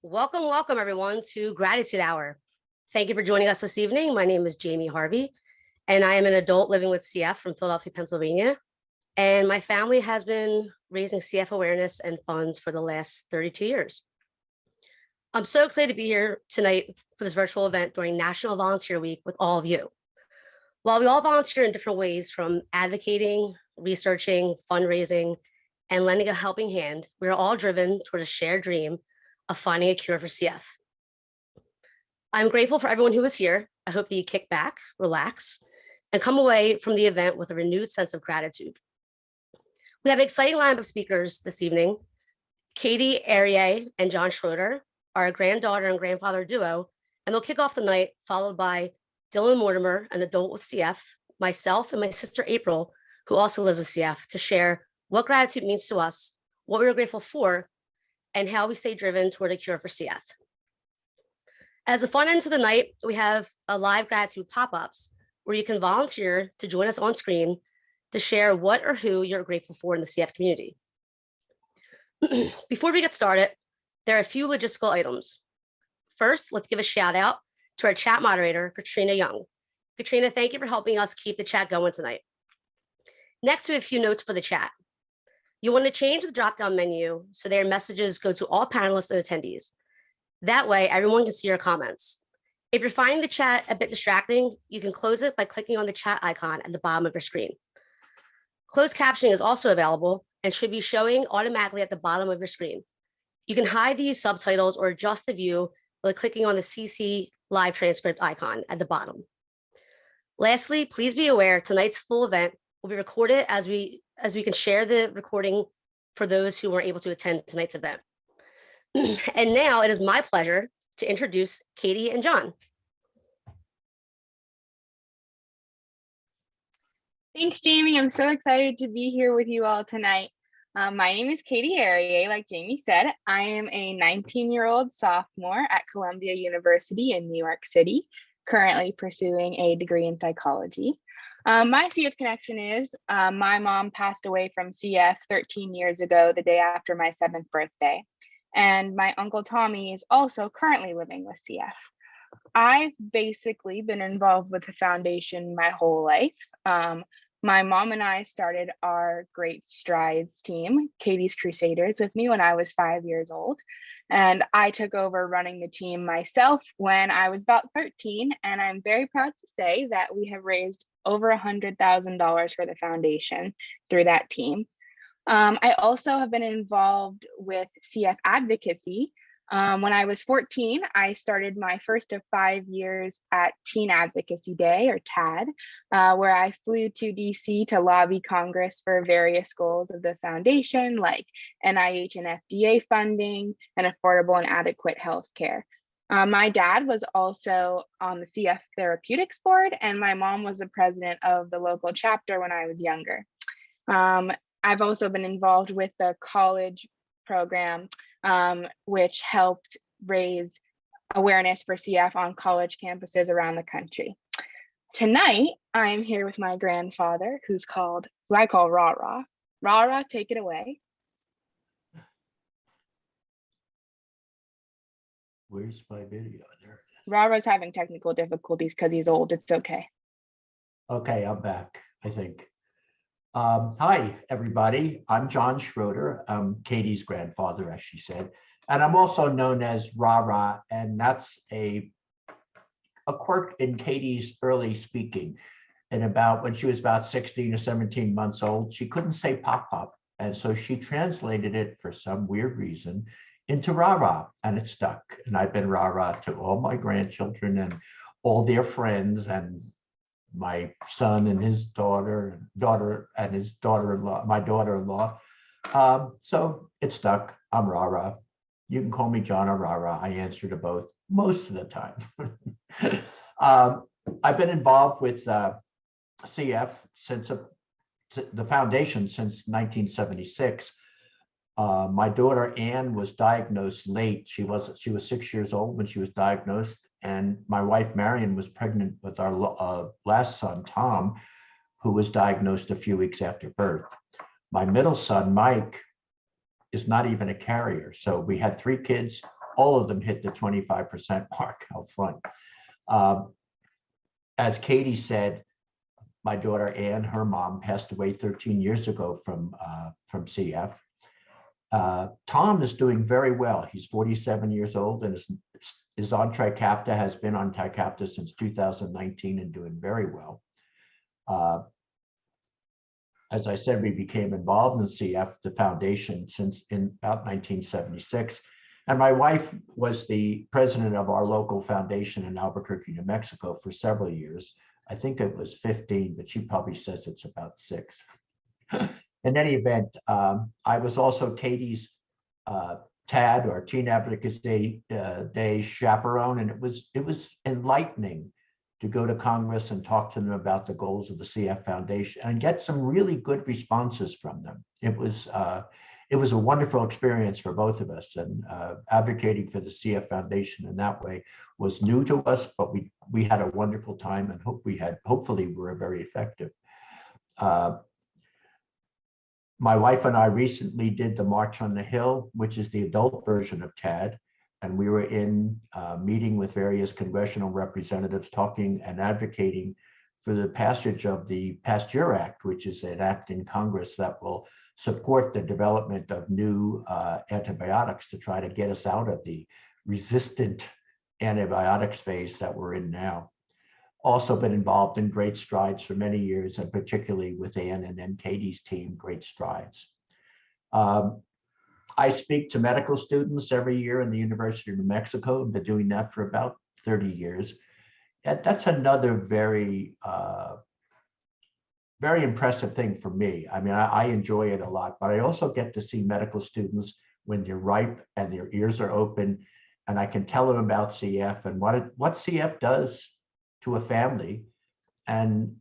Welcome everyone to Gratitude Hour. Thank you for joining us this evening. My name is Jamie Harvey, and I am an adult living with CF from Philadelphia, Pennsylvania. And my family has been raising CF awareness and funds for the last 32 years. I'm so excited to be here tonight for this virtual event during National Volunteer Week with all of you. While we all volunteer in different ways, from advocating, researching, fundraising, and lending a helping hand, we are all driven toward a shared dream of finding a cure for CF. I'm grateful for everyone who is here. I hope that you kick back, relax, and come away from the event with a renewed sense of gratitude. We have an exciting lineup of speakers this evening. Katie, Aryeh, and John Schroeder are a granddaughter and grandfather duo, and they'll kick off the night, followed by Dylan Mortimer, an adult with CF, myself, and my sister April, who also lives with CF, to share what gratitude means to us, what we are grateful for, and how we stay driven toward a cure for CF. As a fun end to the night, we have a live gratitude pop-ups where you can volunteer to join us on screen to share what or who you're grateful for in the CF community. Before we get started, there are a few logistical items. First, let's give a shout out to our chat moderator, Katrina Young. Katrina, thank you for helping us keep the chat going tonight. Next, we have a few notes for the chat. You want to change the drop-down menu so their messages go to all panelists and attendees. That way, everyone can see your comments. If you're finding the chat a bit distracting, you can close it by clicking on the chat icon at the bottom of your screen. Closed captioning is also available and should be showing automatically at the bottom of your screen. You can hide these subtitles or adjust the view by clicking on the CC live transcript icon at the bottom. Lastly, please be aware tonight's full event will be recorded as we can share the recording for those who weren't able to attend tonight's event. And now it is my pleasure to introduce Katie and John. Thanks, Jamie. I'm so excited to be here with you all tonight. My name is Katie Aryeh, like Jamie said. I am a 19-year-old sophomore at Columbia University in New York City, currently pursuing a degree in psychology. My CF connection is my mom passed away from CF 13 years ago, the day after my 7th birthday. And my uncle Tommy is also currently living with CF. I've basically been involved with the foundation my whole life. My mom and I started our Great Strides team, Katie's Crusaders, with me when I was 5 years old. And I took over running the team myself when I was about 13. And I'm very proud to say that we have raised over $100,000 for the foundation through that team. I also have been involved with CF advocacy. When I was 14, I started my first of 5 years at Teen Advocacy Day, or TAD, where I flew to DC to lobby Congress for various goals of the foundation, like NIH and FDA funding and affordable and adequate health care. My dad was also on the CF Therapeutics Board, and my mom was the president of the local chapter when I was younger. I've also been involved with the college program, which helped raise awareness for CF on college campuses around the country. Tonight, I'm here with my grandfather, who I call Rah-Rah. Rah-Rah, take it away. Where's my video? There. Rah-Rah's having technical difficulties because he's old. It's okay. Okay, I'm back, I think. Hi, everybody. I'm John Schroeder. I'm Katie's grandfather, as she said. And I'm also known as Rah-Rah, and that's a quirk in Katie's early speaking. And when she was about 16 or 17 months old, she couldn't say pop-pop. And so she translated it for some weird reason into Rah-Rah, and it stuck. And I've been Rah-Rah to all my grandchildren and all their friends, and my son and his daughter and his daughter-in-law, my daughter-in-law. So it stuck. I'm Rah-Rah. You can call me John or Rah-Rah. I answer to both most of the time. I've been involved with CF since the foundation since 1976. My daughter Anne was diagnosed late. She was 6 years old when she was diagnosed, and my wife Marion was pregnant with our last son Tom, who was diagnosed a few weeks after birth. My middle son Mike is not even a carrier. So we had 3 kids all of them hit the 25% mark. How fun. As Katie said, my daughter Ann, her mom, passed away 13 years ago from CF. Tom is doing very well. He's 47 years old and is on Trikafta, has been on Trikafta since 2019 and doing very well. As I said, we became involved in CF, the foundation, since in about 1976. And my wife was the president of our local foundation in Albuquerque, New Mexico for several years. I think it was 15, but she probably says it's about 6. In any event, I was also Katie's TAD, or Teen Advocacy Day chaperone, and it was enlightening to go to Congress and talk to them about the goals of the CF Foundation and get some really good responses from them. It was a wonderful experience for both of us, and advocating for the CF Foundation in that way was new to us, but we had a wonderful time, and hopefully we were very effective. My wife and I recently did the March on the Hill, which is the adult version of TAD. And we were in meeting with various congressional representatives, talking and advocating for the passage of the Pasteur Act, which is an act in Congress that will support the development of new antibiotics to try to get us out of the resistant antibiotics phase that we're in now. Also been involved in Great Strides for many years, and particularly with Ann and then Katie's team, Great Strides. I speak to medical students every year in the University of New Mexico. I've been doing that for about 30 years. That's another very, very impressive thing for me. I mean, I enjoy it a lot, but I also get to see medical students when they're ripe and their ears are open, and I can tell them about CF and what CF does to a family. And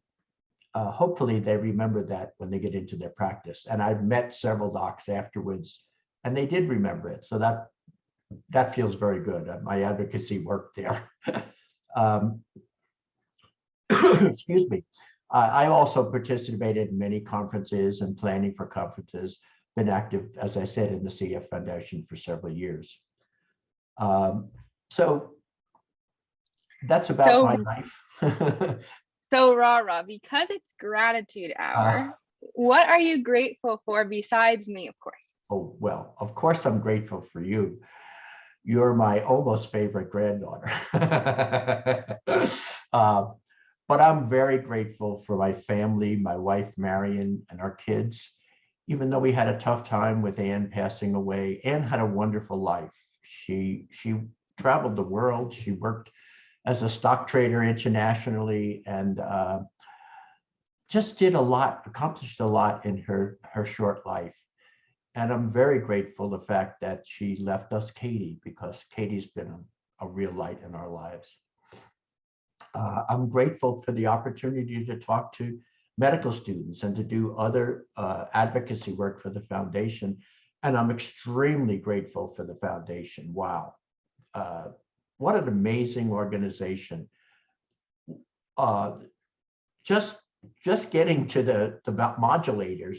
hopefully they remember that when they get into their practice. And I've met several docs afterwards, and they did remember it. So that feels very good. My advocacy work there. Excuse me. I also participated in many conferences and planning for conferences, been active, as I said, in the CF Foundation for several years. So that's about my life. So Rara, because it's gratitude hour, what are you grateful for besides me, of course? Oh, well, of course I'm grateful for you. You're my almost favorite granddaughter. But I'm very grateful for my family, my wife, Marion, and our kids. Even though we had a tough time with Ann passing away, Ann had a wonderful life. She traveled the world. She worked as a stock trader internationally, and just did a lot, accomplished a lot in her short life. And I'm very grateful the fact that she left us Katie, because Katie's been a real light in our lives. I'm grateful for the opportunity to talk to medical students and to do other advocacy work for the foundation. And I'm extremely grateful for the foundation. Wow. What an amazing organization. Just getting to the modulators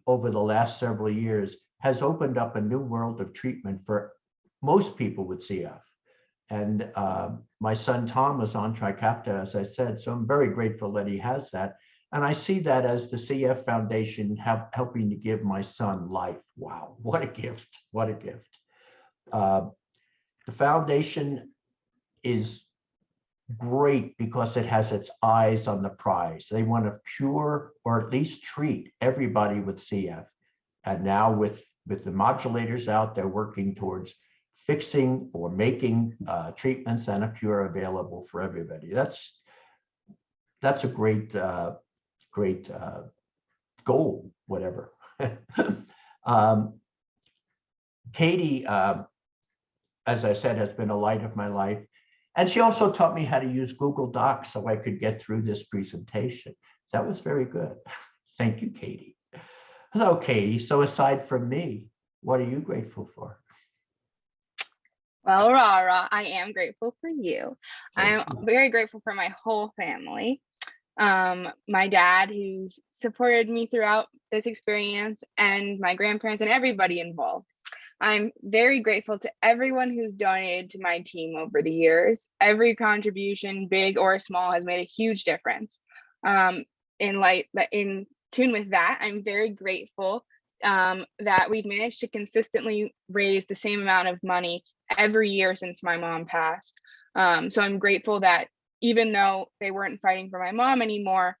over the last several years has opened up a new world of treatment for most people with CF. And my son Tom is on Trikafta, as I said, so I'm very grateful that he has that. And I see that as the CF Foundation helping to give my son life. Wow, what a gift, what a gift. The foundation is great because it has its eyes on the prize. They want to cure or at least treat everybody with CF. And now with the modulators out, they're working towards fixing or making treatments and a cure available for everybody. That's a great, great goal, whatever. Katie, as I said, has been a light of my life. And she also taught me how to use Google Docs so I could get through this presentation. That was very good. Thank you, Katie. Hello, Katie. So aside from me, what are you grateful for? Well, Rara, I am grateful for you. I'm very grateful for my whole family. My dad, who's supported me throughout this experience, and my grandparents and everybody involved. I'm very grateful to everyone who's donated to my team over the years. Every contribution, big or small, has made a huge difference. In tune with that, I'm very grateful that we've managed to consistently raise the same amount of money every year since my mom passed. So I'm grateful that even though they weren't fighting for my mom anymore,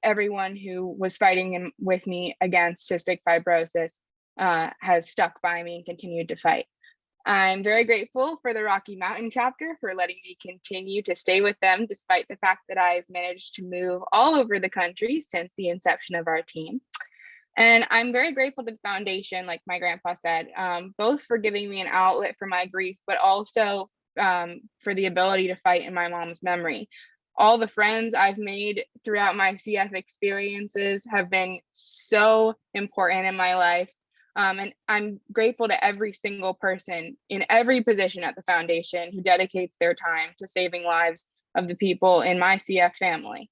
everyone who was fighting with me against cystic fibrosis has stuck by me and continued to fight. I'm very grateful for the Rocky Mountain chapter for letting me continue to stay with them, despite the fact that I've managed to move all over the country since the inception of our team. And I'm very grateful to the foundation, like my grandpa said, both for giving me an outlet for my grief, but also for the ability to fight in my mom's memory. All the friends I've made throughout my CF experiences have been so important in my life. And I'm grateful to every single person in every position at the foundation who dedicates their time to saving lives of the people in my CF family.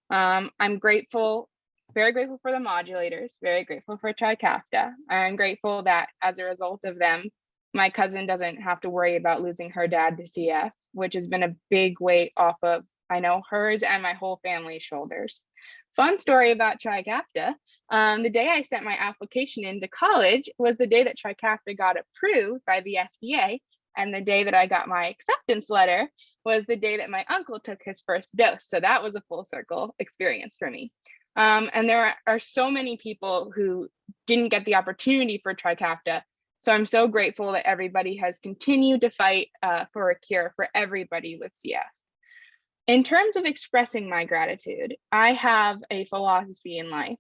I'm grateful, very grateful for the modulators, very grateful for Trikafta. I'm grateful that as a result of them, my cousin doesn't have to worry about losing her dad to CF, which has been a big weight off of, I know, hers and my whole family's shoulders. Fun story about Trikafta. The day I sent my application into college was the day that Trikafta got approved by the FDA, and the day that I got my acceptance letter was the day that my uncle took his first dose. So that was a full circle experience for me. And there are so many people who didn't get the opportunity for Trikafta. So I'm so grateful that everybody has continued to fight for a cure for everybody with CF. In terms of expressing my gratitude, I have a philosophy in life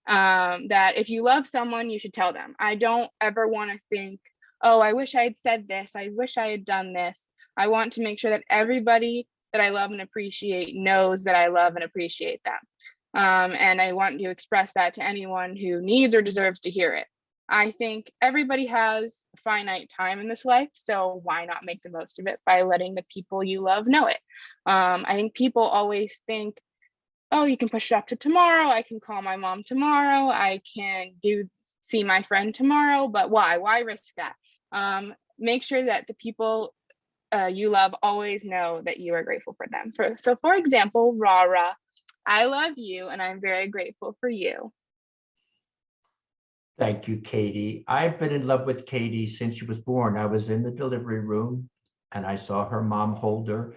that if you love someone, you should tell them. I don't ever want to think, oh, I wish I had said this. I wish I had done this. I want to make sure that everybody that I love and appreciate knows that I love and appreciate them. And I want to express that to anyone who needs or deserves to hear it. I think everybody has finite time in this life, so why not make the most of it by letting the people you love know it? I think people always think, oh, you can push it up to tomorrow. I can call my mom tomorrow. I can see my friend tomorrow, but why? Why risk that? Make sure that the people you love always know that you are grateful for them. So for example, Rara, I love you and I'm very grateful for you. Thank you, Katie. I've been in love with Katie since she was born. I was in the delivery room and I saw her mom hold her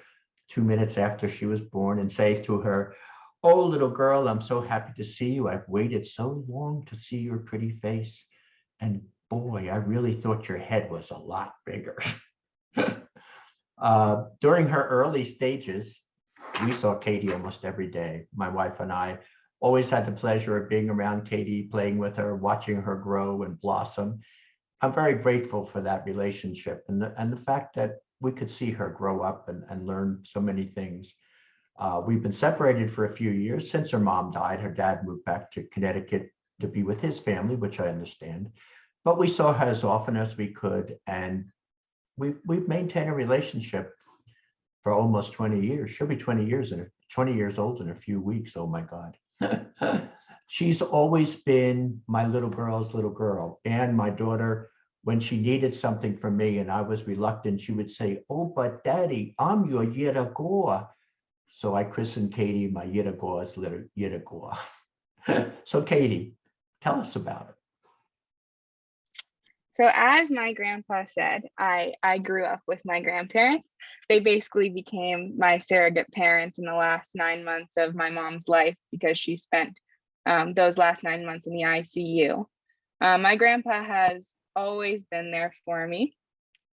2 minutes after she was born and say to her, "Oh, little girl, I'm so happy to see you. I've waited so long to see your pretty face. And boy, I really thought your head was a lot bigger." During her early stages, we saw Katie almost every day. My wife and I always had the pleasure of being around Katie, playing with her, watching her grow and blossom. I'm very grateful for that relationship and the fact that we could see her grow up and learn so many things. We've been separated for a few years since her mom died. Her dad moved back to Connecticut to be with his family, which I understand. But we saw her as often as we could, and we've maintained a relationship for almost 20 years. She'll be 20 years old in a few weeks. Oh my God. She's always been my little girl's little girl. And my daughter, when she needed something from me and I was reluctant, she would say, "Oh, but Daddy, I'm your Yidagor." So I christened Katie my Yidagor's little Yidagor. So Katie, tell us about it. So as my grandpa said, I grew up with my grandparents. They basically became my surrogate parents in the last 9 months of my mom's life because she spent those last 9 months in the ICU. My grandpa has always been there for me.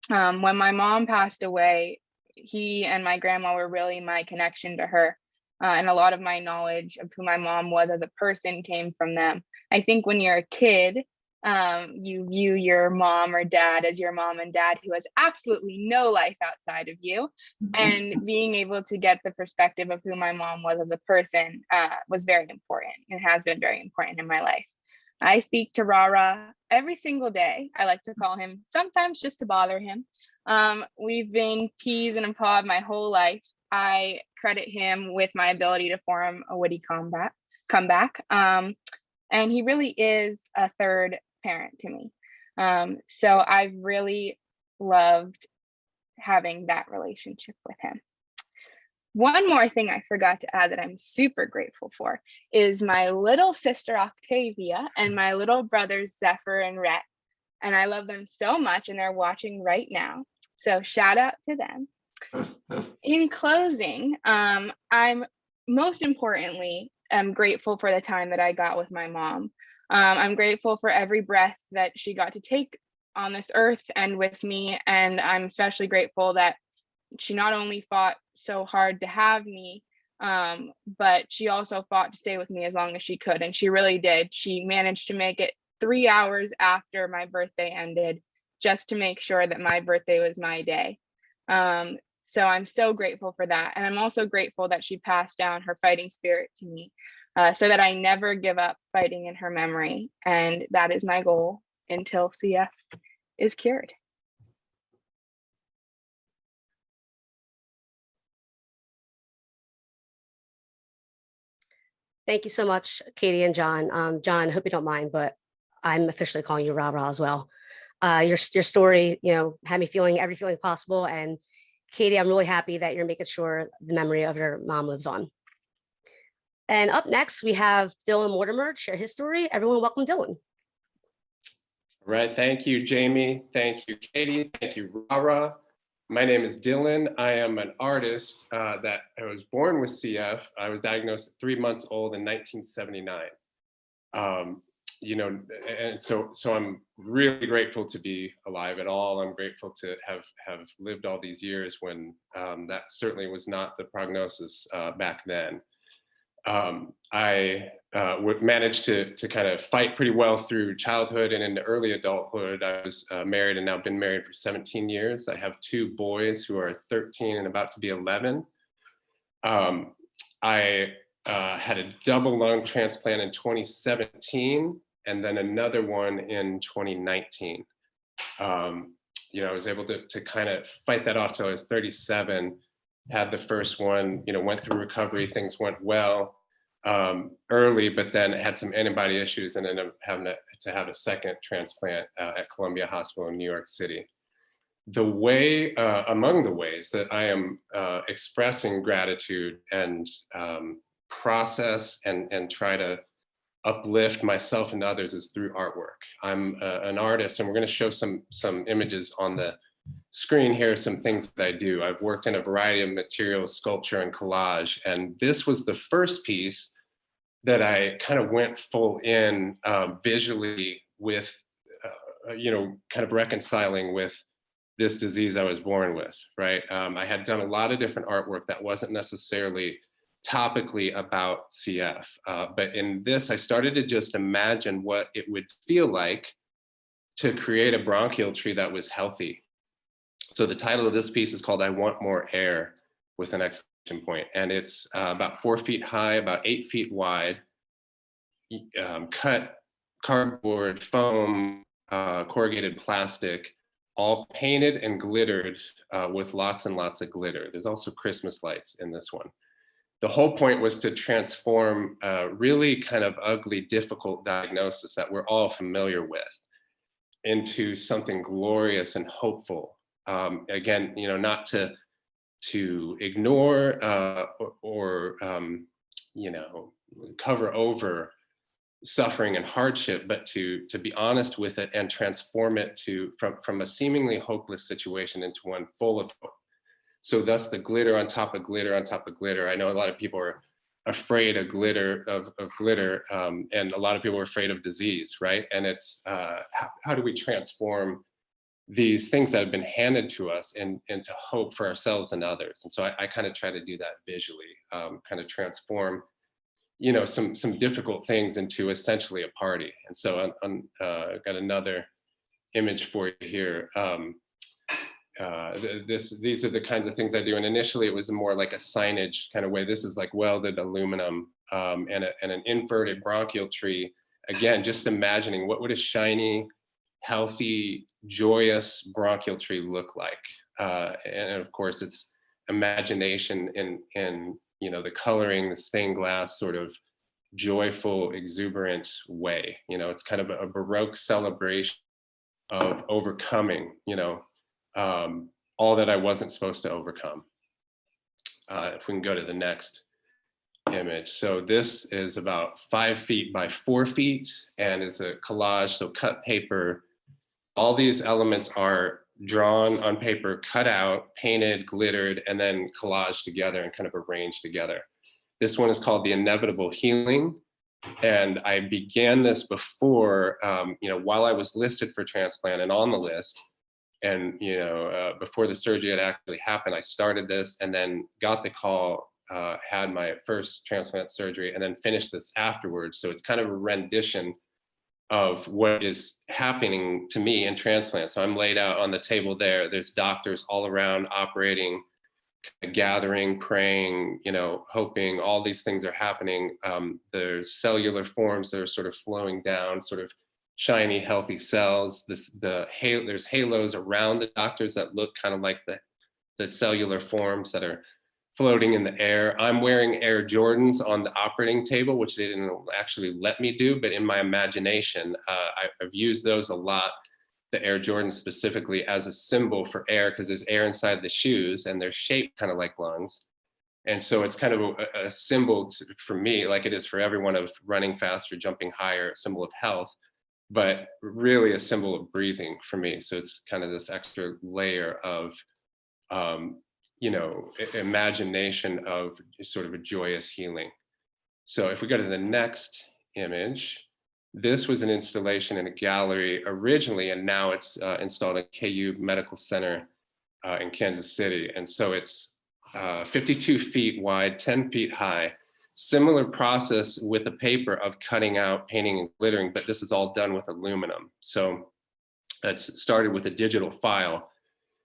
When my mom passed away, he and my grandma were really my connection to her. And a lot of my knowledge of who my mom was as a person came from them. I think when you're a kid, you view your mom or dad as your mom and dad who has absolutely no life outside of you. And being able to get the perspective of who my mom was as a person was very important and has been very important in my life. I speak to Rara every single day. I like to call him sometimes just to bother him. We've been peas in a pod my whole life. I credit him with my ability to form a witty comeback. And he really is a third parent to me. So I really loved having that relationship with him. One more thing I forgot to add that I'm super grateful for is my little sister Octavia and my little brothers Zephyr and Rhett. And I love them so much, and they're watching right now. So shout out to them. In closing, I'm most importantly, I'm grateful for the time that I got with my mom. I'm grateful for every breath that she got to take on this earth and with me. And I'm especially grateful that she not only fought so hard to have me, but she also fought to stay with me as long as she could. And she really did. She managed to make it 3 hours after my birthday ended, just to make sure that my birthday was my day. So I'm so grateful for that. And I'm also grateful that she passed down her fighting spirit to me, so that I never give up fighting in her memory. And that is my goal until CF is cured. Thank you so much, Katie and John. John, I hope you don't mind, but I'm officially calling you Rah Rah as well. Your story, had me feeling every feeling possible. And Katie, I'm really happy that you're making sure the memory of your mom lives on. And up next, we have Dylan Mortimer to share his story. Everyone, welcome Dylan. All right, thank you, Jamie. Thank you, Katie. Thank you, Rara. My name is Dylan. I am an artist that I was born with CF. I was diagnosed at 3 months old in 1979. And so I'm really grateful to be alive at all. I'm grateful to have lived all these years when that certainly was not the prognosis back then. I managed to kind of fight pretty well through childhood and into early adulthood. I was married and now been married for 17 years. I have 2 boys who are 13 and about to be 11. I had a double lung transplant in 2017 and then another one in 2019. I was able to kind of fight that off till I was 37. Had the first one, went through recovery, things went well early, but then had some antibody issues and ended up having to have a second transplant at Columbia Hospital in New York City. The way, among the ways that I am expressing gratitude and process and try to uplift myself and others is through artwork. I'm an artist, and we're going to show some images on the screen here, some things that I do. I've worked in a variety of materials, sculpture and collage, and this was the first piece that I kind of went full in visually with, kind of reconciling with this disease I was born with, right? I had done a lot of different artwork that wasn't necessarily topically about CF, but in this, I started to just imagine what it would feel like to create a bronchial tree that was healthy. So the title of this piece is called I Want More Air, with an exclamation point. And it's about 4 feet high, about 8 feet wide, cut cardboard, foam, corrugated plastic, all painted and glittered with lots and lots of glitter. There's also Christmas lights in this one. The whole point was to transform a really kind of ugly, difficult diagnosis that we're all familiar with into something glorious and hopeful. Again, not to ignore or cover over suffering and hardship, but to be honest with it and transform it from a seemingly hopeless situation into one full of hope. So thus the glitter on top of glitter on top of glitter. I know a lot of people are afraid of glitter, and a lot of people are afraid of disease, right? And it's how do we transform these things that have been handed to us into hope for ourselves and others? And so I kind of try to do that visually, kind of transform, some difficult things into essentially a party. And so I've got another image for you here. These are the kinds of things I do. And initially it was more like a signage kind of way. This is like welded aluminum and an inverted bronchial tree. Again, just imagining what would a shiny, healthy, joyous bronchial tree look like. And of course it's imagination in the coloring, the stained glass sort of joyful, exuberant way. It's kind of a Baroque celebration of overcoming, all that I wasn't supposed to overcome. If we can go to the next image. So this is about 5 feet by 4 feet and is a collage, so cut paper. All these elements are drawn on paper, cut out, painted, glittered, and then collaged together and kind of arranged together. This one is called The Inevitable Healing. And I began this before, while I was listed for transplant and on the list. And, before the surgery had actually happened, I started this and then got the call, had my first transplant surgery, and then finished this afterwards. So it's kind of a rendition of what is happening to me in transplant. So I'm laid out on the table there. There's doctors all around operating, gathering, praying, hoping. All these things are happening. There's cellular forms that are sort of flowing down, sort of shiny, healthy cells. There's halos around the doctors that look kind of like the cellular forms that are floating in the air. I'm wearing Air Jordans on the operating table, which they didn't actually let me do, but in my imagination, I've used those a lot, the Air Jordans specifically, as a symbol for air, because there's air inside the shoes and they're shaped kind of like lungs. And so it's kind of a symbol for me, like it is for everyone, of running faster, jumping higher, a symbol of health, but really a symbol of breathing for me. So it's kind of this extra layer of, imagination of sort of a joyous healing. So if we go to the next image, this was an installation in a gallery originally, and now it's installed at KU Medical Center in Kansas City. And so it's 52 feet wide, 10 feet high. Similar process with the paper of cutting out, painting, and glittering, but this is all done with aluminum. So it's started with a digital file,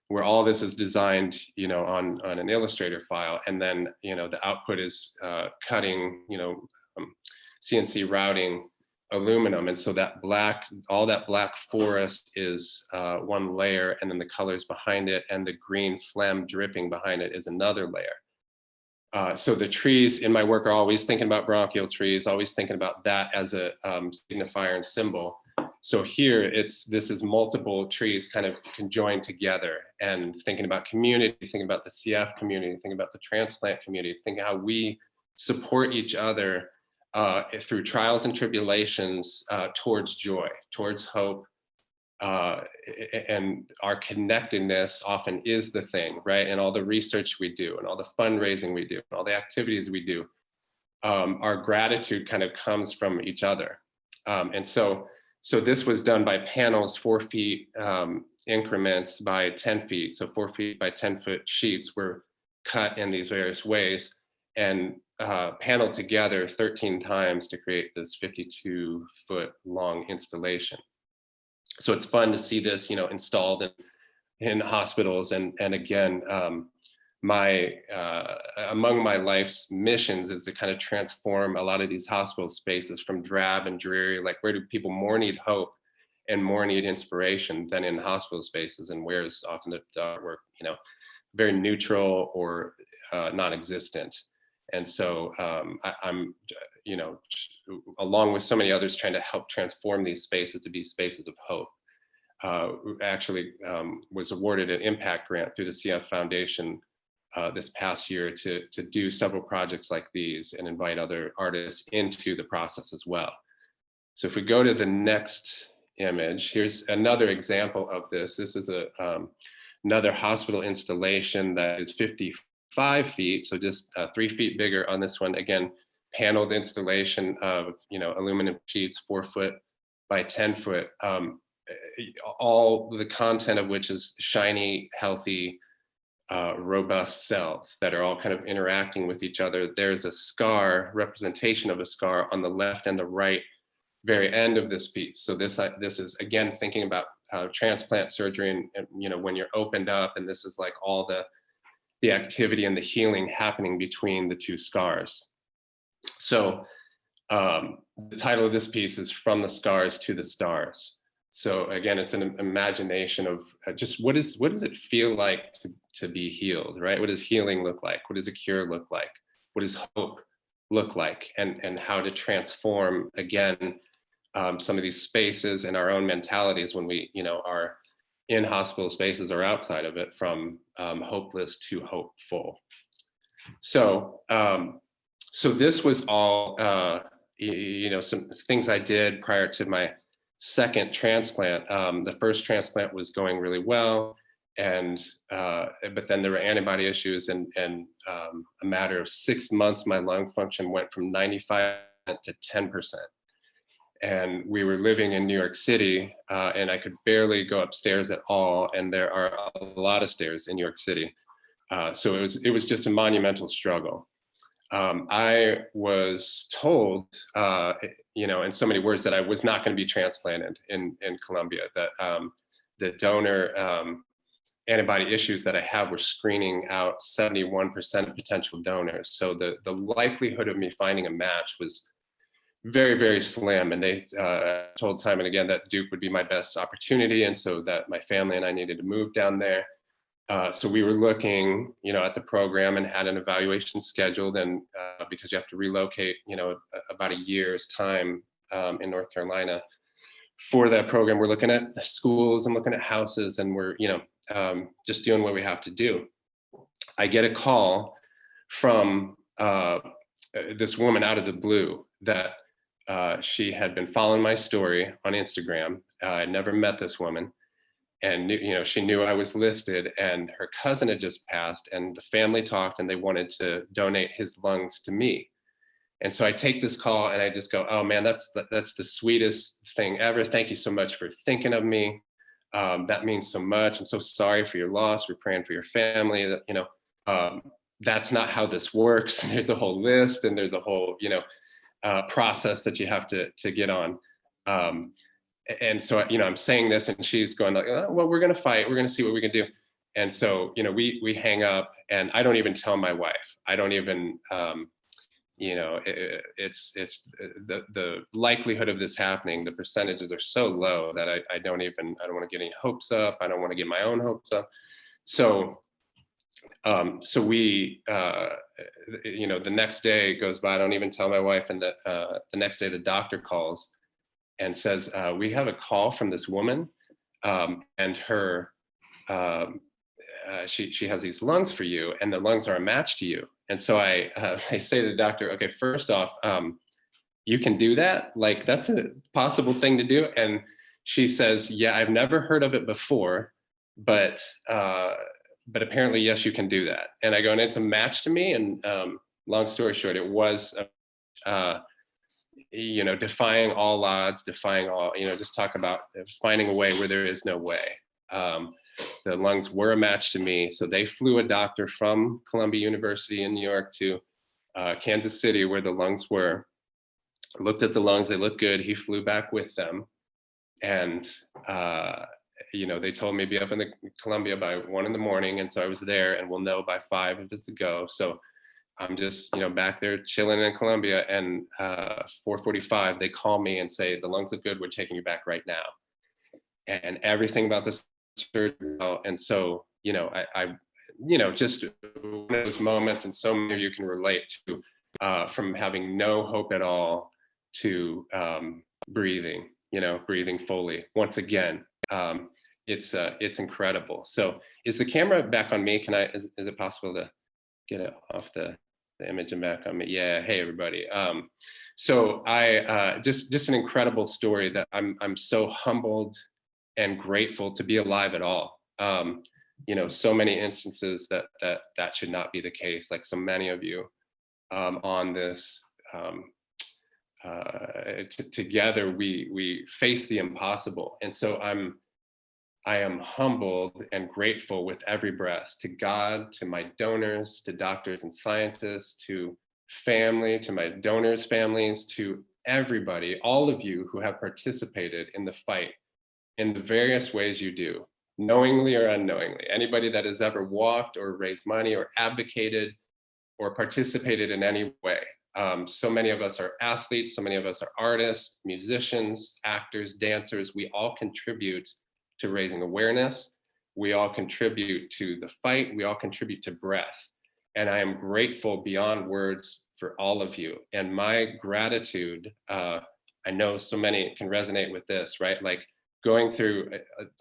where all this is designed, on an Illustrator file, and then, the output is cutting, CNC routing aluminum, and so all that black forest is one layer, and then the colors behind it, and the green phlegm dripping behind it is another layer. So the trees in my work are always thinking about bronchial trees, always thinking about that as a signifier and symbol. So here this is multiple trees kind of conjoined together, and thinking about community, thinking about the CF community, thinking about the transplant community, thinking how we support each other through trials and tribulations towards joy, towards hope. And our connectedness often is the thing, right? And all the research we do, and all the fundraising we do, and all the activities we do, our gratitude kind of comes from each other. And so this was done by panels, 4 feet increments by 10 feet. So 4 feet by 10-foot sheets were cut in these various ways and paneled together 13 times to create this 52-foot long installation. So it's fun to see this, installed in hospitals. And again, among my life's missions is to kind of transform a lot of these hospital spaces from drab and dreary, like where do people more need hope and more need inspiration than in hospital spaces, and where is often the artwork, very neutral or non-existent. And so I'm, along with so many others, trying to help transform these spaces to be spaces of hope. Actually was awarded an impact grant through the CF Foundation this past year to do several projects like these and invite other artists into the process as well. So if we go to the next image, here's another example of this. This is another hospital installation that is 55 feet, so just 3 feet bigger on this one. Again, paneled installation of aluminum sheets, 4 foot by 10 foot. All the content of which is shiny, healthy, robust cells that are all kind of interacting with each other. There's a scar, representation of a scar on the left and the right very end of this piece. So this is, again, thinking about transplant surgery and when you're opened up, and this is like all the activity and the healing happening between the two scars. So the title of this piece is From the Scars to the Stars. So again, it's an imagination of just what does it feel like to be healed, right? What does healing look like? What does a cure look like? What does hope look like? And how to transform, again, some of these spaces and our own mentalities when we, are in hospital spaces or outside of it, from hopeless to hopeful. So, so this was all, some things I did prior to my second transplant. The first transplant was going really well, but then there were antibody issues, and a matter of 6 months, my lung function went from 95% to 10%. And we were living in New York City, and I could barely go upstairs at all. And there are a lot of stairs in New York City. So it was just a monumental struggle. I was told, in so many words, that I was not going to be transplanted in Colombia, that the donor antibody issues that I have were screening out 71% of potential donors. So the likelihood of me finding a match was very, very slim. And they told time and again that Duke would be my best opportunity. And so that my family and I needed to move down there. So we were looking, at the program and had an evaluation scheduled. And because you have to relocate, about a year's time in North Carolina for that program, we're looking at schools and looking at houses, and we're, just doing what we have to do. I get a call from this woman out of the blue that she had been following my story on Instagram. I never met this woman, and she knew I was listed, and her cousin had just passed, and the family talked, and they wanted to donate his lungs to me. And so I take this call and I just go, "Oh man, that's the sweetest thing ever. Thank you so much for thinking of me. That means so much. I'm so sorry for your loss. We're praying for your family." That's not how this works. There's a whole list, and there's a whole, process that you have to get on. And so, I'm saying this, and she's going like, "Oh, well, we're going to fight. We're going to see what we can do." And so, we hang up, and I don't even tell my wife. I don't even, it's the likelihood of this happening, the percentages are so low that I don't want to get any hopes up. I don't want to get my own hopes up. So, so we, the next day goes by, I don't even tell my wife. And the next day the doctor calls and says, "We have a call from this woman, and her, she has these lungs for you, and the lungs are a match to you." And so I say to the doctor, "Okay, first off, you can do that? Like, that's a possible thing to do?" And she says, "Yeah, I've never heard of it before, but apparently, yes, you can do that." And I go, "And it's a match to me?" And long story short, it was, defying all odds, defying all, just talk about finding a way where there is no way. The lungs were a match to me. So they flew a doctor from Columbia University in New York to Kansas City, where the lungs were, looked at the lungs, they looked good. He flew back with them. And, they told me to be up in Columbia by 1 a.m. And so I was there, and we'll know by 5 if it's a go. So I'm just, back there chilling in Columbia, and 4:45, they call me and say, "The lungs look good. We're taking you back right now." And everything about this surgery. And so, I just one of those moments, and so many of you can relate to, from having no hope at all to breathing, breathing fully. Once again, it's incredible. So is the camera back on me? Is it possible to get it off the image and back on me? Yeah. Hey, everybody. So I just an incredible story that I'm so humbled and grateful to be alive at all. So many instances that should not be the case. Like so many of you on this, together we face the impossible. And so I am humbled and grateful with every breath to God, to my donors, to doctors and scientists, to family, to my donors' families, to everybody, all of you who have participated in the fight in the various ways you do, knowingly or unknowingly. Anybody that has ever walked or raised money or advocated or participated in any way. So many of us are athletes, so many of us are artists, musicians, actors, dancers. We all contribute to raising awareness. We all contribute to the fight. We all contribute to breath. And I am grateful beyond words for all of you. And my gratitude I know so many can resonate with this, right? Like going through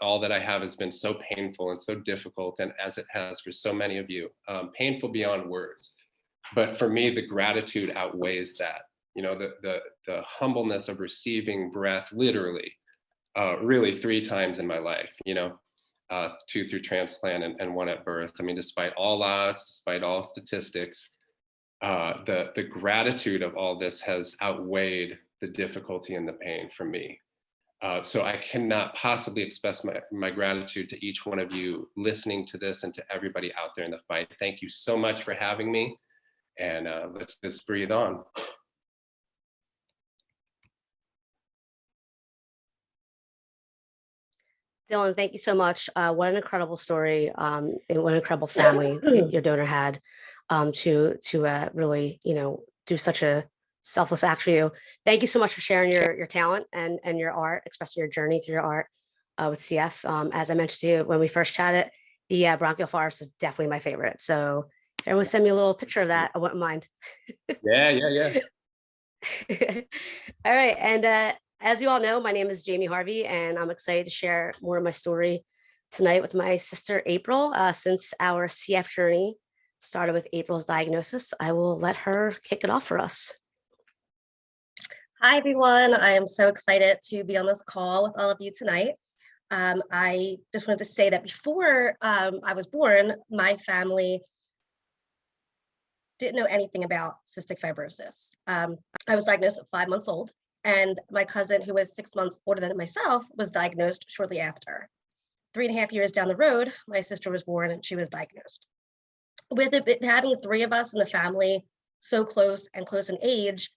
all that I have has been so painful and so difficult, and as it has for so many of you, painful beyond words. But for me, the gratitude outweighs that. You know, the humbleness of receiving breath, literally, really 3 times in my life. You know, 2 through transplant and 1 at birth. I mean, despite all odds, despite all statistics, the gratitude of all this has outweighed the difficulty and the pain for me. So I cannot possibly express my gratitude to each one of you listening to this, and to everybody out there in the fight. Thank you so much for having me, and let's just breathe on. Dylan, thank you so much. What an incredible story, and what an incredible family your donor had, to really, do such a selfless act for you. Thank you so much for sharing your talent and your art, expressing your journey through your art with CF. As I mentioned to you when we first chatted, the bronchial forest is definitely my favorite. So if everyone send me a little picture of that, I wouldn't mind. Yeah. All right. And as you all know, my name is Jamie Harvey, and I'm excited to share more of my story tonight with my sister, April. Since our CF journey started with April's diagnosis, I will let her kick it off for us. Hi, everyone. I am so excited to be on this call with all of you tonight. I just wanted to say that before I was born, my family didn't know anything about cystic fibrosis. I was diagnosed at 5 months old, and my cousin, who was 6 months older than myself, was diagnosed shortly after. 3.5 years down the road, my sister was born and she was diagnosed. With it having 3 of us in the family so close in age,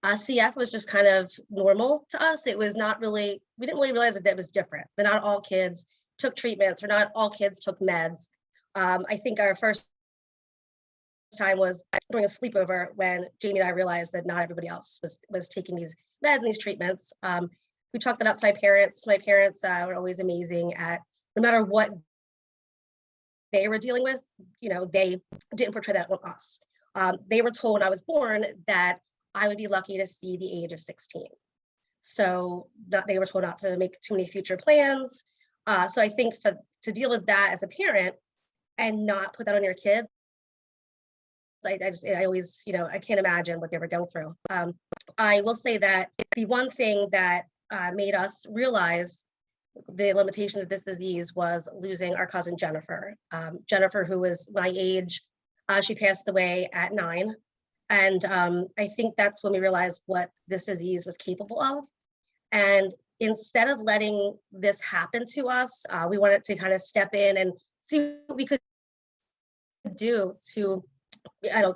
CF was just kind of normal to us. It was not really, we didn't really realize that it was different, that not all kids took treatments or not all kids took meds. I think our first time was during a sleepover when Jamie and I realized that not everybody else was taking these meds and these treatments. We talked that out to my parents. My parents were always amazing at, no matter what they were dealing with, they didn't portray that on us. They were told when I was born that I would be lucky to see the age of 16. So they were told not to make too many future plans. So I think to deal with that as a parent and not put that on your kids, I always, I can't imagine what they were going through. I will say that the one thing that made us realize the limitations of this disease was losing our cousin Jennifer. Jennifer, who was my age, she passed away at 9. And I think that's when we realized what this disease was capable of. And instead of letting this happen to us, we wanted to kind of step in and see what we could do to,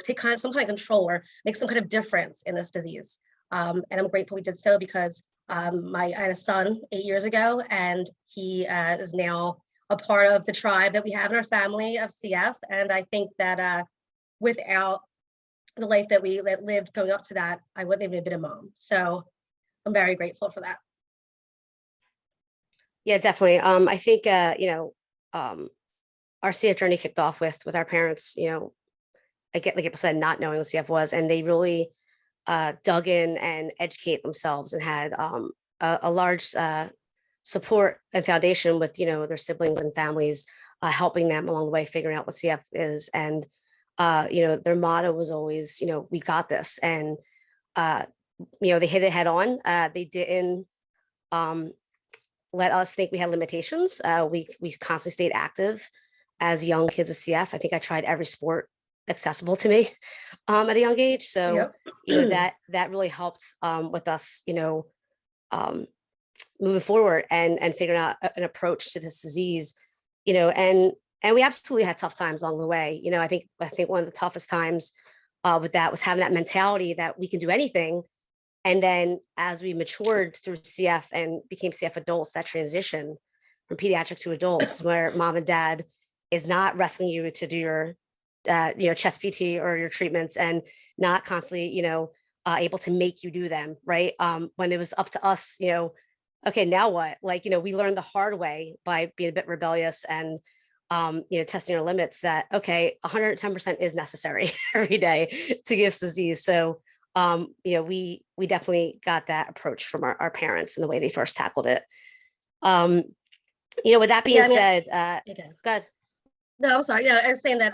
take some kind of control or make some kind of difference in this disease. And I'm grateful we did so, because I had a son 8 years ago, and he is now a part of the tribe that we have in our family of CF. And I think that without the life that we lived going up to that, I wouldn't even have been a mom. So I'm very grateful for that. Yeah, definitely. I think, our CF journey kicked off with our parents, like April said, not knowing what CF was, and they really dug in and educate themselves, and had a large support and foundation with, their siblings and families, helping them along the way, figuring out what CF is. And their motto was always, we got this. And, they hit it head on. They didn't let us think we had limitations. We constantly stayed active as young kids with CF. I think I tried every sport accessible to me at a young age. So, Yep. that really helped with us, moving forward and figuring out an approach to this disease, and we absolutely had tough times along the way. I think one of the toughest times with that was having that mentality that we can do anything. And then as we matured through CF and became CF adults, that transition from pediatric to adults, where mom and dad is not wrestling you to do your, chest PT or your treatments, and not constantly, able to make you do them, right? When it was up to us, okay, now what? We learned the hard way by being a bit rebellious and, testing our limits, that, okay, 110% is necessary every day to give disease. So we definitely got that approach from our parents and the way they first tackled it. With that being said, good. No, I'm sorry. Yeah, I was saying that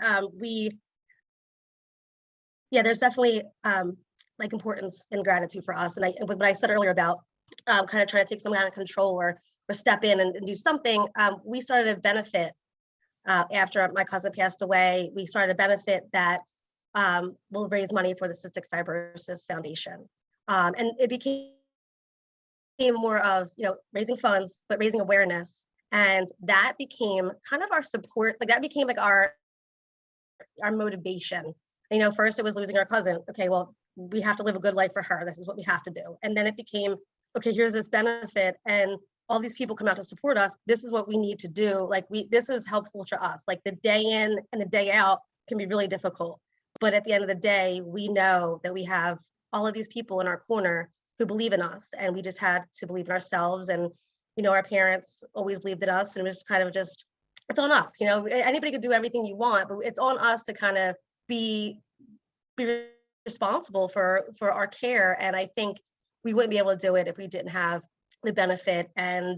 there's definitely like importance and gratitude for us. And what I said earlier about kind of trying to take some kind of control or step in and do something, we started to benefit after my cousin passed away. We started to benefit that we'll raise money for the Cystic Fibrosis Foundation. And it became more of, raising funds, but raising awareness. And that became kind of our support. Like that became like our motivation. First it was losing our cousin. Okay, well, we have to live a good life for her. This is what we have to do. And then it became, okay, here's this benefit and all these people come out to support us. This is what we need to do. Like this is helpful to us. Like the day in and the day out can be really difficult. But at the end of the day, we know that we have all of these people in our corner who believe in us, and we just had to believe in ourselves. And, our parents always believed in us, and it was kind of just, it's on us. Anybody could do everything you want, but it's on us to kind of be responsible for our care. And I think we wouldn't be able to do it if we didn't have the benefit. And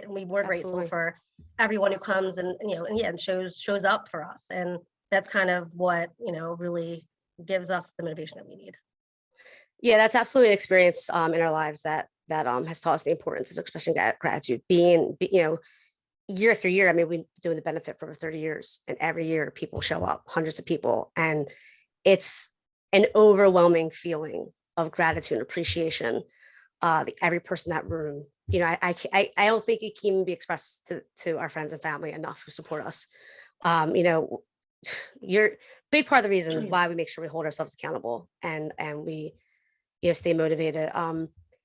we were grateful for everyone who comes and shows up for us. And that's kind of what really gives us the motivation that we need. Yeah, that's absolutely an experience in our lives that has taught us the importance of expressing gratitude. Being year after year, we've been doing the benefit for over 30 years, and every year people show up, hundreds of people, and it's an overwhelming feeling of gratitude and appreciation. Every person in that room, I don't think it can even be expressed to our friends and family enough who support us. You're a big part of the reason why we make sure we hold ourselves accountable and we stay motivated.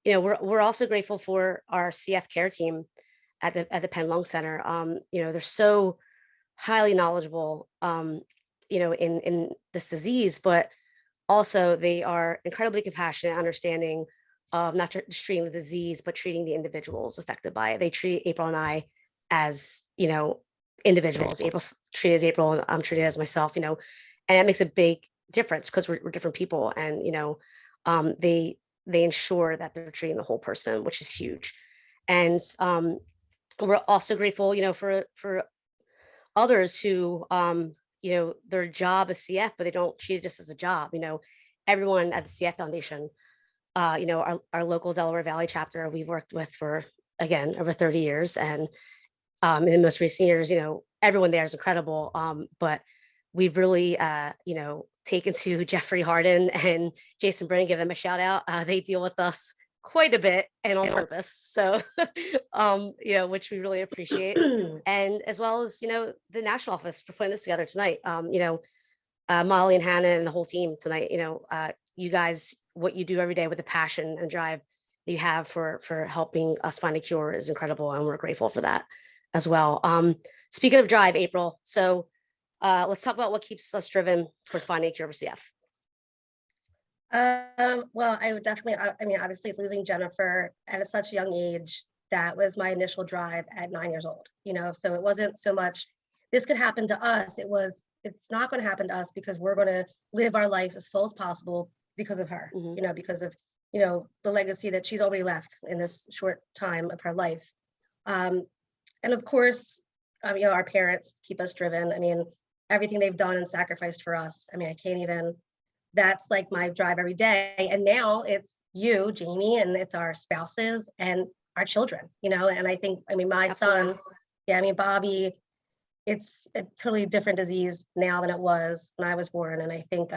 We're also grateful for our CF care team at the Penn Lung Center. They're so highly knowledgeable, in this disease, but also they are incredibly compassionate, understanding of not just treating the disease, but treating the individuals affected by it. They treat April and I as, individuals. April's treated as April, and I'm treated as myself, and that makes a big difference because we're different people. And, they ensure that they're treating the whole person, which is huge. And we're also grateful, for others who, their job is CF, but they don't treat it just as a job. Everyone at the CF Foundation, our local Delaware Valley chapter, we've worked with for, again, over 30 years. And in the most recent years, everyone there is incredible. But we've really, taken to Jeffrey Harden and Jason Brennan, give them a shout out. They deal with us quite a bit and on purpose. So, which we really appreciate. And as well as, the national office for putting this together tonight. Molly and Hannah and the whole team tonight, you guys, what you do every day with the passion and drive that you have for helping us find a cure is incredible. And we're grateful for that as well. Speaking of drive, April, so let's talk about what keeps us driven towards finding a cure for CF. Well, I would definitely, obviously losing Jennifer at such a young age, that was my initial drive at 9 years old, so it wasn't so much, this could happen to us. It's not going to happen to us because we're going to live our life as full as possible because of her, because of, the legacy that she's already left in this short time of her life. And of course, our parents keep us driven. Everything they've done and sacrificed for us. I can't even, that's like my drive every day. And now it's you, Jamie, and it's our spouses and our children, and I think, my Absolutely. son, Bobby, it's a totally different disease now than it was when I was born. And I think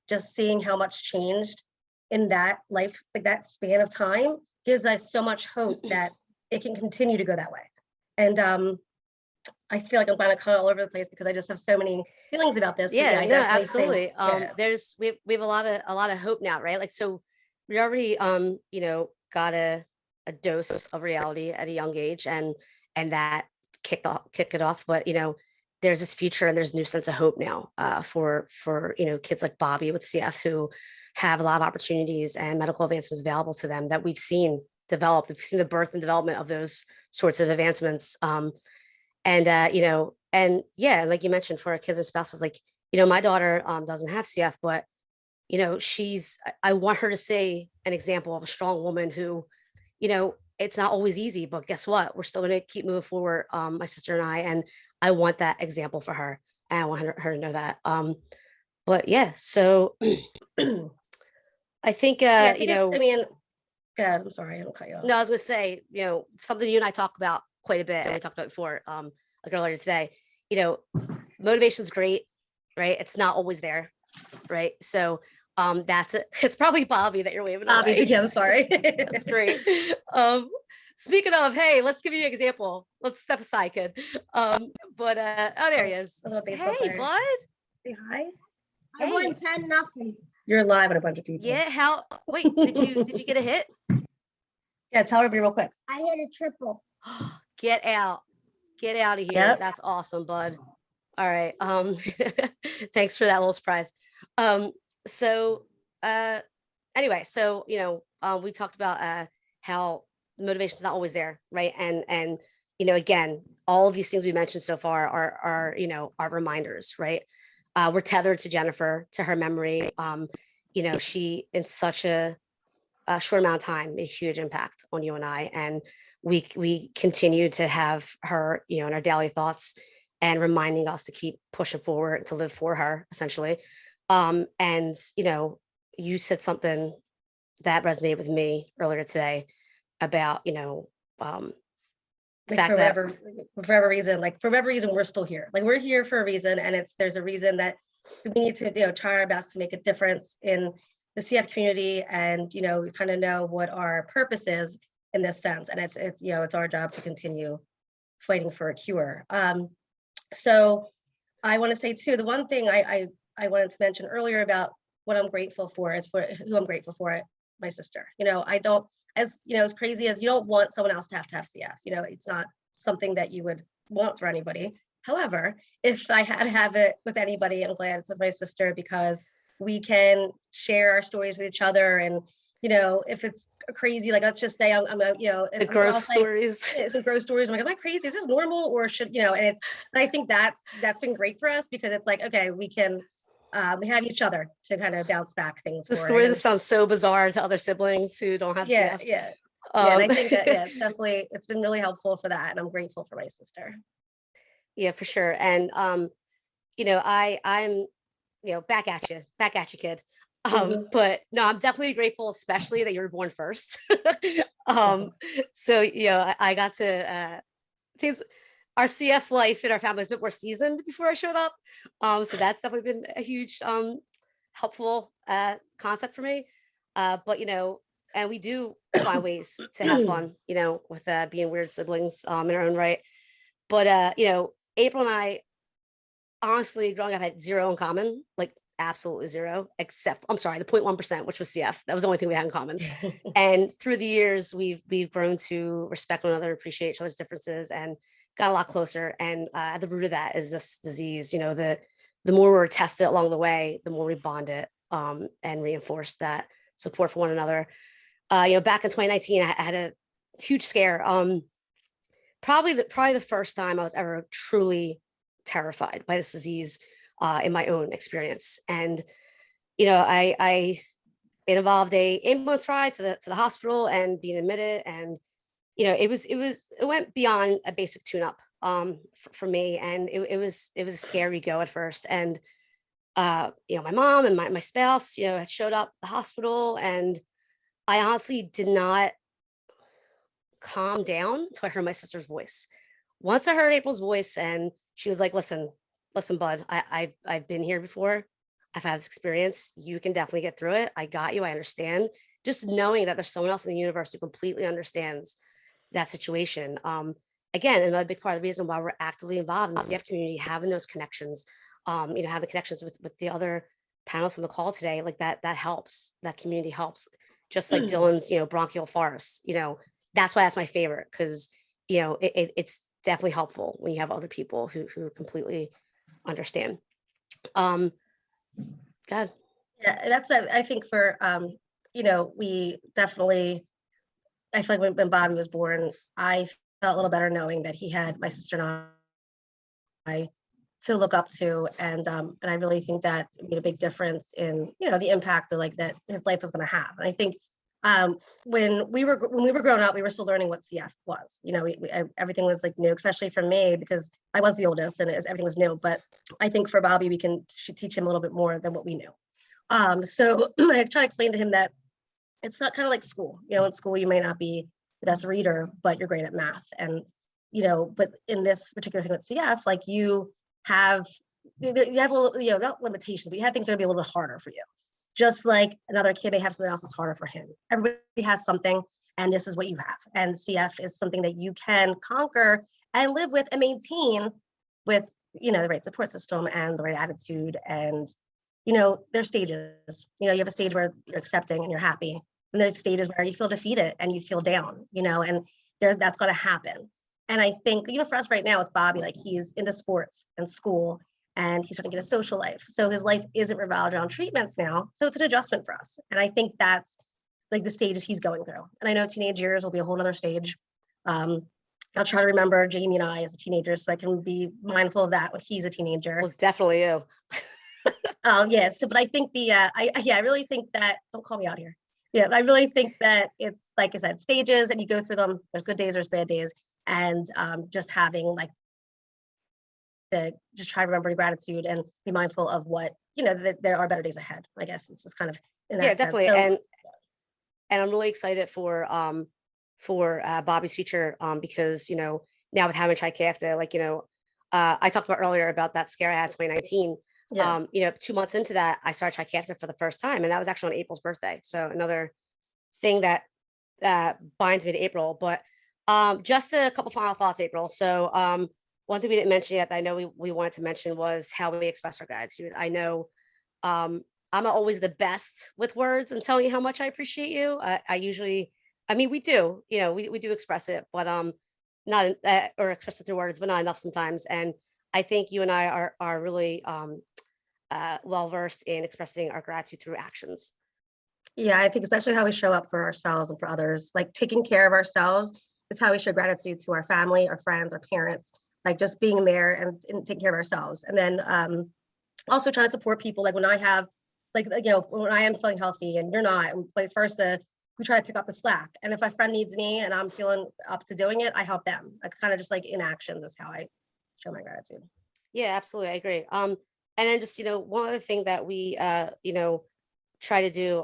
just seeing how much changed in that life, like that span of time, gives us so much hope that it can continue to go that way. And I feel like I'm kind of all over the place because I just have so many feelings about this. Yeah, I no, definitely absolutely. think, We have a lot of hope now, right? Like, so we already got a dose of reality at a young age, and that kicked it off. But there's this future and there's a new sense of hope now for kids like Bobby with CF who have a lot of opportunities and medical advancements available to them that we've seen develop. We've seen the birth and development of those sorts of advancements. And yeah, like you mentioned, for our kids and spouses, like, my daughter doesn't have CF, but I want her to see an example of a strong woman who, it's not always easy, but guess what? We're still going to keep moving forward, my sister and and I want that example for her. And I want her to know that. But yeah, so I think, Yeah, I think I mean, God, I'm sorry, I don't cut you off. no, I was going to say, something you and I talk about quite a bit, and we talked about before, like earlier today, motivation's great, right? It's not always there, right? So that's it. It's probably Bobby that you're waving Bobby, away. yeah, I'm sorry. That's great. Speaking of, hey, let's give you an example. Let's step aside, kid. Oh, there he is. A little baseball Hey, player. bud. Say hi. I Hey. won 10-0. You're live with a bunch of people. Yeah. Wait, did you get a hit? Yeah, tell everybody real quick. I hit a triple. Get out of here. Yep. That's awesome, bud. All right. Thanks for that little surprise. Anyway, we talked about how motivation is not always there, right? And again, all of these things we mentioned so far are reminders, right? We're tethered to Jennifer, to her memory. She, in such a short amount of time, made a huge impact on you and I, and we continue to have her, in our daily thoughts and reminding us to keep pushing forward, to live for her, essentially. You said something that resonated with me earlier today about, the fact that for whatever reason, we're still here. Like, we're here for a reason, and there's a reason that we need to, try our best to make a difference in the CF community, and, we kind of know what our purpose is in this sense. And it's our job to continue fighting for a cure. So I want to say too, the one thing I wanted to mention earlier about what I'm grateful for is for who I'm grateful for, my sister. I don't, as crazy as, you don't want someone else to have CF. It's not something that you would want for anybody. However, if I had to have it with anybody, I'm glad it's with my sister, because we can share our stories with each other. And if it's crazy, like, let's just say the gross stories. Some gross stories. I'm like, am I crazy? Is this normal, or should and I think that's been great for us, because it's like, okay, we can we have each other to kind of bounce back things. The stories that sound so bizarre to other siblings who don't have CF. Yeah. And I think that it's been really helpful for that, and I'm grateful for my sister. Yeah, for sure. And I'm back at you, kid. But no, I'm definitely grateful, especially that you were born first. So I got to things. Our CF life in our family is a bit more seasoned before I showed up. So that's definitely been a huge helpful concept for me. But and we do find ways to have fun, with being weird siblings in our own right. But April and I, honestly, growing up, had zero in common, like absolutely zero, except, I'm sorry, the 0.1%, which was CF. That was the only thing we had in common. And through the years, we've grown to respect one another, appreciate each other's differences, and got a lot closer. And at the root of that is this disease. The more we're tested along the way, the more we bond it and reinforce that support for one another. Back in 2019, I had a huge scare. Probably the first time I was ever truly terrified by this disease in my own experience. And it involved a ambulance ride to the hospital and being admitted, and it went beyond a basic tune-up for me, and it was a scary go at first. And my mom and my spouse had showed up at the hospital, and I honestly did not calm down until I heard my sister's voice. Once I heard April's voice, and she was like, listen, bud, I've been here before. I've had this experience. You can definitely get through it. I got you. I understand. Just knowing that there's someone else in the universe who completely understands that situation. Again, another big part of the reason why we're actively involved in the CF community, having those connections, having connections with the other panelists on the call today, like that helps. That community helps. Just like Dylan's, bronchial forest, that's why that's my favorite, because, it's definitely helpful when you have other people who completely understand. God. Yeah, that's what I think for, we definitely, I feel like when Bobby was born, I felt a little better knowing that he had my sister and I to look up to. And I really think that made a big difference in, the impact of like that his life was going to have. And I think when we were growing up, we were still learning what CF was. Everything was like new, especially for me because I was the oldest and everything was new. But I think for Bobby, we should teach him a little bit more than what we knew. So I try to explain to him that it's not kind of like school. In school you may not be the best reader, but you're great at math. And but in this particular thing with CF, like you have a little, not limitations, but you have things that are gonna be a little bit harder for you. Just like another kid may have something else that's harder for him. Everybody has something, and this is what you have. And CF is something that you can conquer and live with and maintain with, the right support system and the right attitude. And, there's stages. You have a stage where you're accepting and you're happy. And there's stages where you feel defeated and you feel down, and that's going to happen. And I think, for us right now with Bobby, like he's into sports and school, and he's trying to get a social life. So his life isn't revolved around treatments now. So it's an adjustment for us. And I think that's like the stages he's going through. And I know teenage years will be a whole nother stage. I'll try to remember Jamie and I as a teenager so I can be mindful of that when he's a teenager. Well, definitely you. Yeah. So, but I think I really think that, don't call me out here. Yeah, I really think that it's, like I said, stages and you go through them. There's good days, there's bad days. And just having like, just try to remember gratitude and be mindful of what, that there are better days ahead. I guess it's just kind of in that sense. Definitely. So, And I'm really excited for Bobby's future because, now with having Trikafta, like, I talked about earlier about that scare I had 2019. yeah. 2 months into that, I started Trikafta for the first time, and that was actually on April's birthday. So another thing that binds me to April. But just a couple final thoughts, April. So one thing we didn't mention yet that I know we wanted to mention was how we express our gratitude. I know I'm not always the best with words and telling you how much I appreciate you. We do, we do express it, but not or express it through words, but not enough sometimes. And I think you and I are really well versed in expressing our gratitude through actions. Yeah, I think it's actually how we show up for ourselves and for others. Like taking care of ourselves is how we show gratitude to our family, our friends, our parents, like just being there and taking care of ourselves. And then also trying to support people. Like when I have, when I am feeling healthy and you're not, and vice versa, we try to pick up the slack. And if my friend needs me and I'm feeling up to doing it, I help them. I kind of just like in actions is how I show my gratitude. Yeah, absolutely. I agree. And then just, one other thing that we, try to do,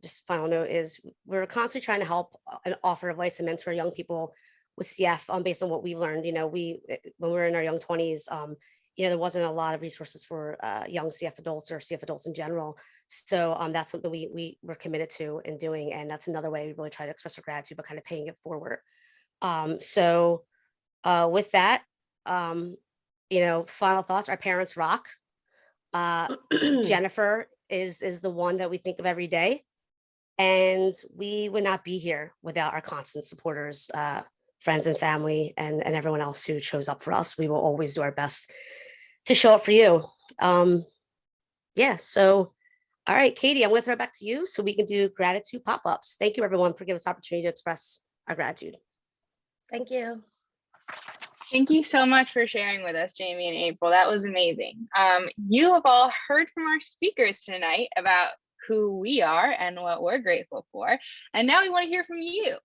just final note is we're constantly trying to help and offer advice and mentor young people with CF based on what we've learned. When we were in our young 20s, there wasn't a lot of resources for young CF adults or CF adults in general. So that's something we were committed to and doing. And that's another way we really try to express our gratitude, but kind of paying it forward. So with that, final thoughts, our parents rock. Jennifer is the one that we think of every day. And we would not be here without our constant supporters, friends and family, and everyone else who shows up for us. We will always do our best to show up for you. So, all right, Katie, I'm going to throw it back to you so we can do gratitude pop-ups. Thank you, everyone, for giving us the opportunity to express our gratitude. Thank you. Thank you so much for sharing with us, Jamie and April. That was amazing. You have all heard from our speakers tonight about who we are and what we're grateful for. And now we want to hear from you.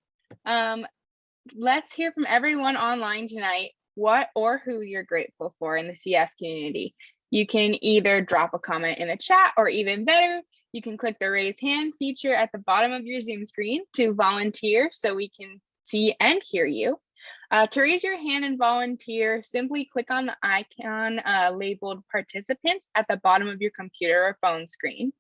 Let's hear from everyone online tonight, what or who you're grateful for in the CF community. You can either drop a comment in the chat, or even better, you can click the raise hand feature at the bottom of your Zoom screen to volunteer so we can see and hear you. To raise your hand and volunteer, simply click on the icon labeled participants at the bottom of your computer or phone screen.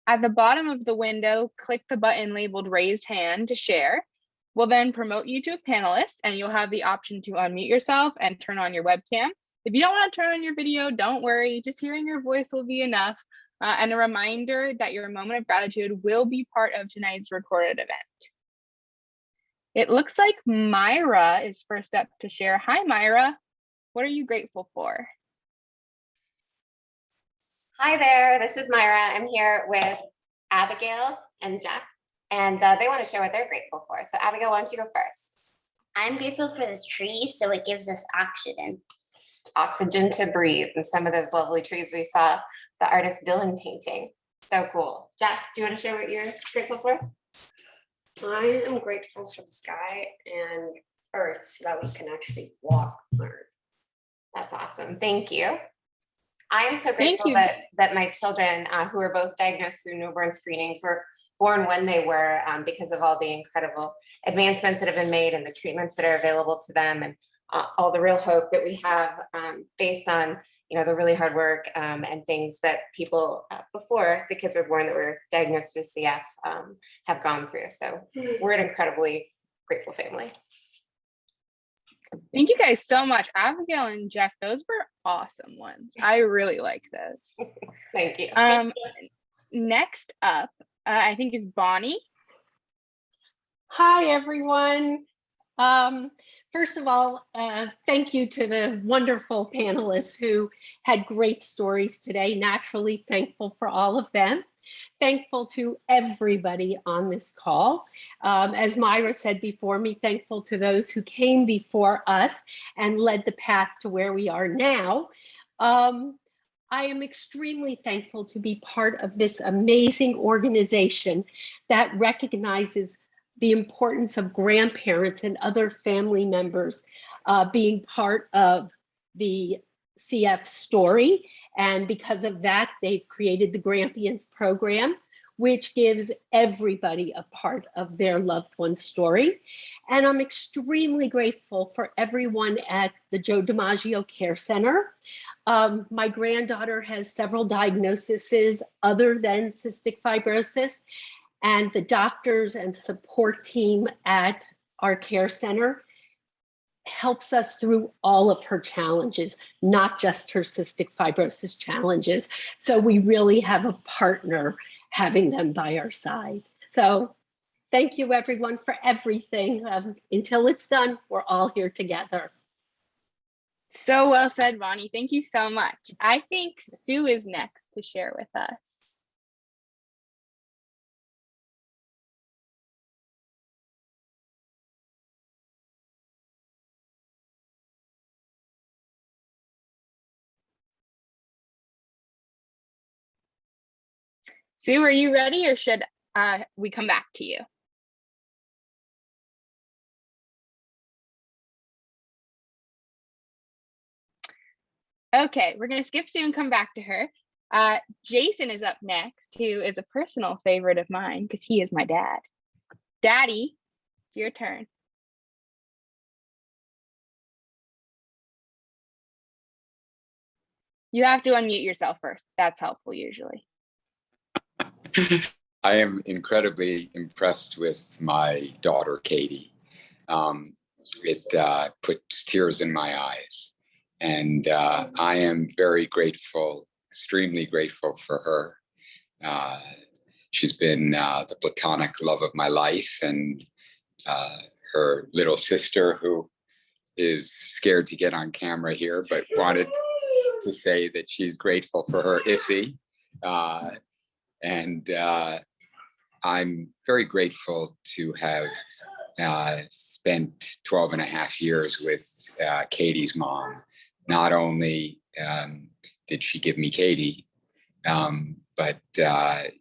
At the bottom of the window, click the button labeled raised hand to share. We'll then promote you to a panelist, and you'll have the option to unmute yourself and turn on your webcam. If you don't want to turn on your video, don't worry, just hearing your voice will be enough. And a reminder that your moment of gratitude will be part of tonight's recorded event. It looks like Myra is first up to share. Hi, Myra. What are you grateful for? Hi there, this is Myra. I'm here with Abigail and Jack, and they want to share what they're grateful for. So Abigail, why don't you go first? I'm grateful for the trees, so it gives us oxygen. oxygen to breathe. And some of those lovely trees we saw, the artist Dylan painting. So cool. Jack, do you want to share what you're grateful for? I am grateful for the sky and earth so that we can actually walk on earth. That's awesome. Thank you. I am so Thank grateful you. that my children who were both diagnosed through newborn screenings were born when they were because of all the incredible advancements that have been made and the treatments that are available to them, and all the real hope that we have based on the really hard work and things that people before the kids were born that were diagnosed with CF have gone through. So we're an incredibly grateful family. Thank you guys so much. Abigail and Jeff, those were awesome ones. I really like those. Thank you. Next up, I think is Bonnie. Hi, everyone. First of all, thank you to the wonderful panelists who had great stories today. Naturally thankful for all of them. Thankful to everybody on this call. As Myra said before me, thankful to those who came before us and led the path to where we are now. I am extremely thankful to be part of this amazing organization that recognizes the importance of grandparents and other family members being part of the CF story. And because of that, they've created the Grampians program, which gives everybody a part of their loved one's story. And I'm extremely grateful for everyone at the Joe DiMaggio Care Center. My granddaughter has several diagnoses other than cystic fibrosis, and the doctors and support team at our care center helps us through all of her challenges, not just her cystic fibrosis challenges. So we really have a partner having them by our side. So thank you everyone for everything. Until it's done, we're all here together. So well said, Bonnie. Thank you so much. I think Sue is next to share with us. Sue, are you ready, or should we come back to you? Okay, we're going to skip Sue and come back to her. Jason is up next, who is a personal favorite of mine because he is my dad. Daddy, it's your turn. You have to unmute yourself first. That's helpful usually. I am incredibly impressed with my daughter, Katie. It puts tears in my eyes. And I am very grateful, extremely grateful for her. She's been the platonic love of my life, and her little sister, who is scared to get on camera here, but wanted to say that she's grateful for her Issy. And I'm very grateful to have spent 12 and a half years with Katie's mom. Not only did she give me Katie, but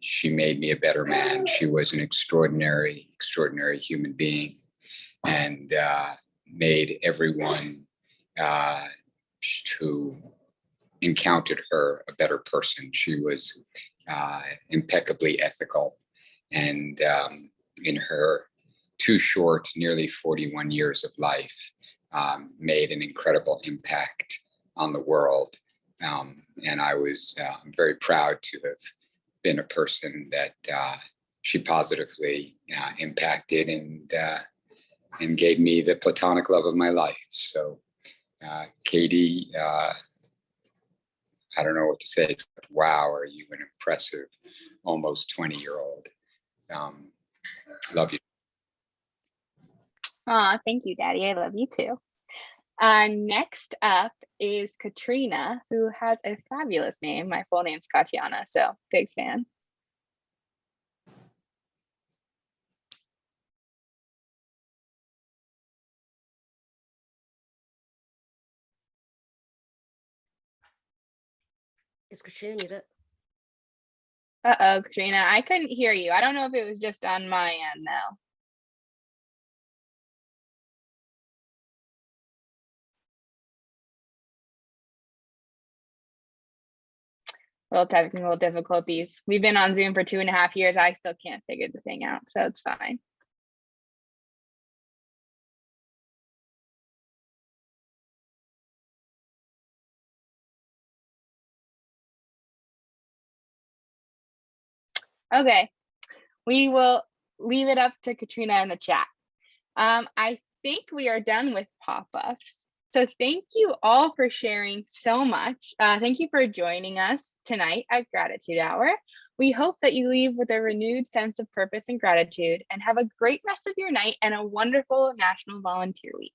she made me a better man. She was an extraordinary, extraordinary human being, and made everyone who encountered her a better person. She was impeccably ethical, and in her too short, nearly 41 years of life, made an incredible impact on the world. And I was very proud to have been a person that she positively impacted, and gave me the platonic love of my life. So Katie, I don't know what to say except, wow, are you an impressive almost 20-year-old. Love you. Aw, thank you, Daddy. I love you too. Next up is Katrina, who has a fabulous name. My full name's Katiana, so big fan. Is Katrina muted? Uh-oh, Katrina, I couldn't hear you. I don't know if it was just on my end though. Little technical difficulties. We've been on Zoom for 2.5 years. I still can't figure the thing out, so it's fine. Okay, we will leave it up to Katrina in the chat. I think we are done with pop-ups. So thank you all for sharing so much. Thank you for joining us tonight at Gratitude Hour. We hope that you leave with a renewed sense of purpose and gratitude and have a great rest of your night and a wonderful National Volunteer Week.